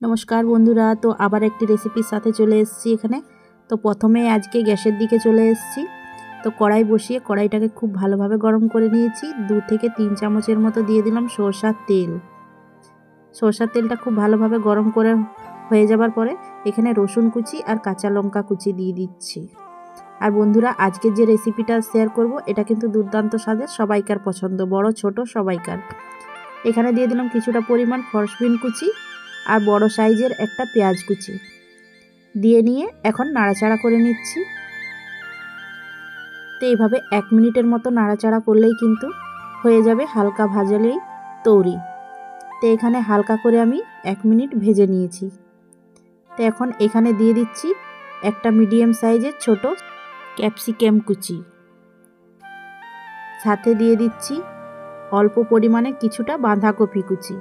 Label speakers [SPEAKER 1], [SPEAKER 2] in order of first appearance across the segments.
[SPEAKER 1] নমস্কার বন্ধুরা, তো আবার একটি রেসিপির সাথে চলে এসেছি এখানে। তো প্রথমে আজকে গ্যাসের দিকে চলে এসেছি। তো কড়াই বসিয়ে কড়াইটাকে খুব ভালোভাবে গরম করে নিয়েছি। 2 থেকে 3 চামচের মতো দিয়ে দিলাম সরষার তেল। সরষার তেলটা খুব ভালোভাবে গরম করে হয়ে যাবার পরে এখানে রসুন কুচি আর কাঁচা লঙ্কা কুচি দিয়ে দিচ্ছি। আর বন্ধুরা, আজকের যে রেসিপিটা শেয়ার করব এটা কিন্তু দুর্দান্ত স্বাদের, সবাইকার পছন্দ, বড় ছোট সবাইকার। এখানে দিয়ে দিলাম কিছুটা পরিমাণ ফরসবিন কুচি আর বড় সাইজের একটা পেঁয়াজ কুচি দিয়ে নিয়ে এখন নাড়াচাড়া করে নিচ্ছি। তো এইভাবে 1 মিনিটের মতো নাড়াচাড়া করলেই কিন্তু হয়ে যাবে, হালকা ভাজলেই তৈরি। তো এখানে হালকা করে আমি 1 মিনিট ভেজে নিয়েছি। তো এখন এখানে দিয়ে দিচ্ছি একটা মিডিয়াম সাইজের ছোট ক্যাপসিকাম কুচি, সাথে দিয়ে দিচ্ছি অল্প পরিমাণে কিছুটা বাঁধাকপি কুচি।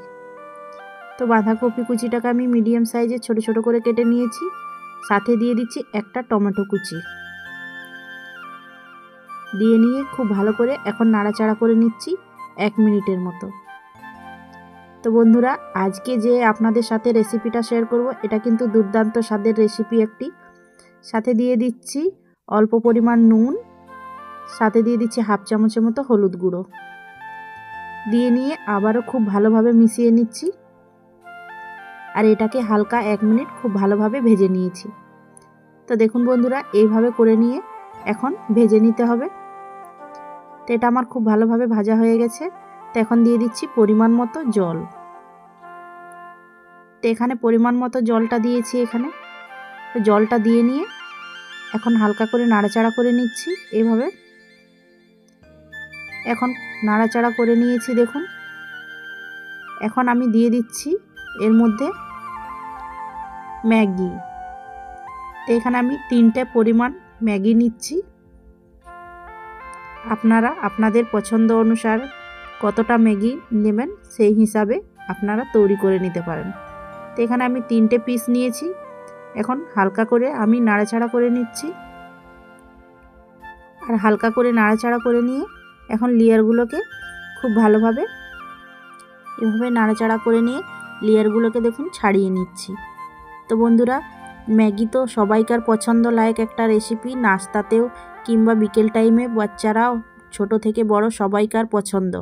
[SPEAKER 1] তো বাঁধাকপি কুচিটাকে আমি মিডিয়াম সাইজের ছোট ছোট করে কেটে নিয়েছি। সাথে দিয়ে দিচ্ছি একটা টমেটো কুচি দিয়ে নিয়ে খুব ভালো করে এখন নাড়াচাড়া করে নিচ্ছি 1 মিনিটের মতো। তো বন্ধুরা, আজকে যে আপনাদের সাথে রেসিপিটা শেয়ার করব এটা কিন্তু দুর্দান্ত স্বাদের রেসিপি একটি। সাথে দিয়ে দিচ্ছি অল্প পরিমাণ নুন, সাথে দিয়ে দিচ্ছি হাফ চামচের মতো হলুদ গুঁড়ো দিয়ে নিয়ে আবারও খুব ভালোভাবে মিশিয়ে নিচ্ছি। আর এটাকে হালকা 1 মিনিট খুব ভালোভাবে ভেজে নিয়েছি। তো দেখুন বন্ধুরা, এইভাবে করে নিয়ে এখন ভেজে নিতে হবে। তো এটা আমার খুব ভালোভাবে ভাজা হয়ে গেছে। তো এখন দিয়ে দিচ্ছি পরিমাণ মতো জল। তো এখানে পরিমাণ মতো জলটা দিয়েছি এখানে। তো জলটা দিয়ে নিয়ে এখন হালকা করে নাড়াচাড়া করে নিচ্ছি এইভাবে। এখন নাড়াচাড়া করে নিয়েছি দেখুন। এখন আমি দিয়ে দিচ্ছি এর মধ্যে ম্যাগি। তো এখানে আমি 3টে পরিমাণ ম্যাগি নিচ্ছি। আপনারা আপনাদের পছন্দ অনুসারে কতটা ম্যাগি নেবেন সেই হিসাবে আপনারা তৈরি করে নিতে পারেন। তো এখানে আমি 3টে পিস নিয়েছি। এখন হালকা করে আমি নাড়াচাড়া করে নিচ্ছি। আর হালকা করে নাড়াচাড়া করে নিয়ে এখন লেয়ারগুলোকে খুব ভালোভাবে এভাবে নাড়াচাড়া করে নিয়ে লেয়ারগুলোকে দেখুন ছাড়িয়ে নিচ্ছি। তো বন্ধুরা, ম্যাগি তো সবাইকার পছন্দ লায়ক একটা রেসিপি, নাস্তাতেও কিংবা বিকেল টাইমে বাচ্চারাও ছোট থেকে বড় সবাইকার পছন্দ।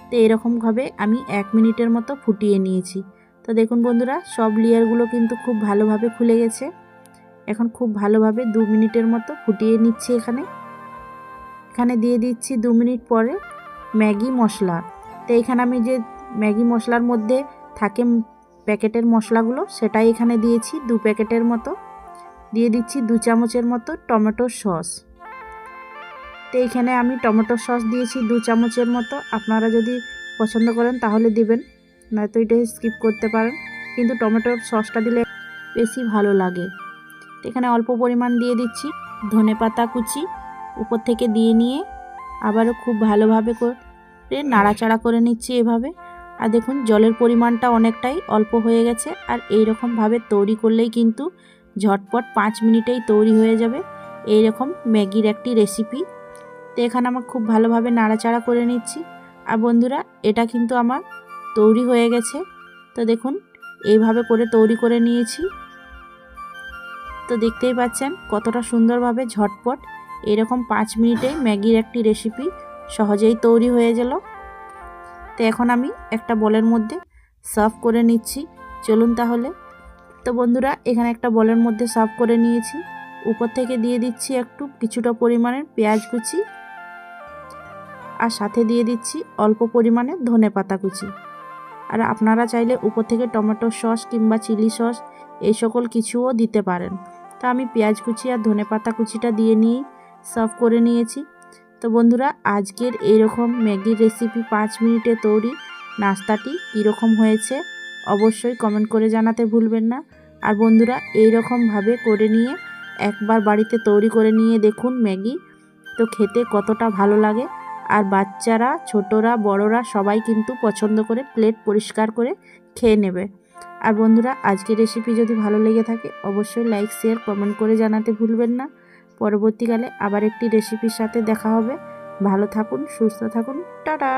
[SPEAKER 1] তো এরকমভাবে আমি 1 মিনিটের মতো ফুটিয়ে নিয়েছি। তো দেখুন বন্ধুরা, সব লেয়ারগুলো কিন্তু খুব ভালোভাবে খুলে গেছে। এখন খুব ভালোভাবে 2 মিনিটের মতো ফুটিয়ে নিচ্ছি। এখানে দিয়ে দিচ্ছি 2 মিনিট পরে ম্যাগি মশলা। তো এখানে আমি যে ম্যাগি মশলার মধ্যে থাকে প্যাকেটের মশলাগুলো সেটাই এখানে দিয়েছি 2 প্যাকেটের মতো। দিয়ে দিচ্ছি 2 চামচের মতো টমেটো সস। তো এইখানে আমি টমেটো সস দিয়েছি 2 চামচের মতো। আপনারা যদি পছন্দ করেন তাহলে দিবেন, নয়তো এটা স্কিপ করতে পারেন, কিন্তু টমেটোর সসটা দিলে বেশি ভালো লাগে। তো এখানে অল্প পরিমাণ দিয়ে দিচ্ছি ধনেপাতা কুচি উপর থেকে দিয়ে নিয়ে আবারও খুব ভালোভাবে করে নাড়াচাড়া করে নিচ্ছি এভাবে। আর দেখুন জলের পরিমাণটা অনেকটাই অল্প হয়ে গেছে। আর এই রকমভাবে তৈরি করলেই কিন্তু ঝটপট 5 মিনিটেই তৈরি হয়ে যাবে এই রকম ম্যাগির একটি রেসিপি। তো এখানে আমার খুব ভালোভাবে নাড়াচাড়া করে নিচ্ছি। আর বন্ধুরা, এটা কিন্তু আমার তৈরি হয়ে গেছে। তো দেখুন এইভাবে করে তৈরি করে নিয়েছি। তো দেখতেই পাচ্ছেন কতটা সুন্দরভাবে ঝটপট এরকম 5 মিনিটে ম্যাগির একটি রেসিপি সহজেই তৈরি হয়ে গেল। তো এখন আমি একটা বলের মধ্যে সার্ভ করে নিচ্ছি। চলুন তাহলে। তো বন্ধুরা, এখানে একটা বলের মধ্যে সার্ভ করে নিয়েছি। উপর থেকে দিয়ে দিচ্ছি কিছুটা পরিমাণের পেঁয়াজ কুচি আর সাথে দিয়ে দিচ্ছি অল্প পরিমাণে ধনেপাতা কুচি। আর আপনারা চাইলে উপর থেকে টমেটো সস কিংবা চিলি সস এই সকল কিছুও দিতে পারেন। তো আমি পেঁয়াজ কুচি আর ধনেপাতা কুচিটা দিয়ে নিয়েই সার্ভ করে নিয়েছি। তো বন্ধুরা, আজকের এইরকম ম্যাগির রেসিপি 5 মিনিটে তৈরি নাস্তাটি কীরকম হয়েছে অবশ্যই কমেন্ট করে জানাতে ভুলবেন না। আর বন্ধুরা, এইরকমভাবে করে নিয়ে একবার বাড়িতে তৈরি করে নিয়ে দেখুন ম্যাগি, তো খেতে কতটা ভালো লাগে। আর বাচ্চারা, ছোটরা, বড়রা সবাই কিন্তু পছন্দ করে প্লেট পরিষ্কার করে খেয়ে নেবে। আর বন্ধুরা, আজকের রেসিপি যদি ভালো লেগে থাকে অবশ্যই লাইক, শেয়ার, কমেন্ট করে জানাতে ভুলবেন না। পরবর্তীকালে আবার একটি রেসিপির সাথে দেখা হবে। ভালো থাকুন, সুস্থ থাকুন, টাটা।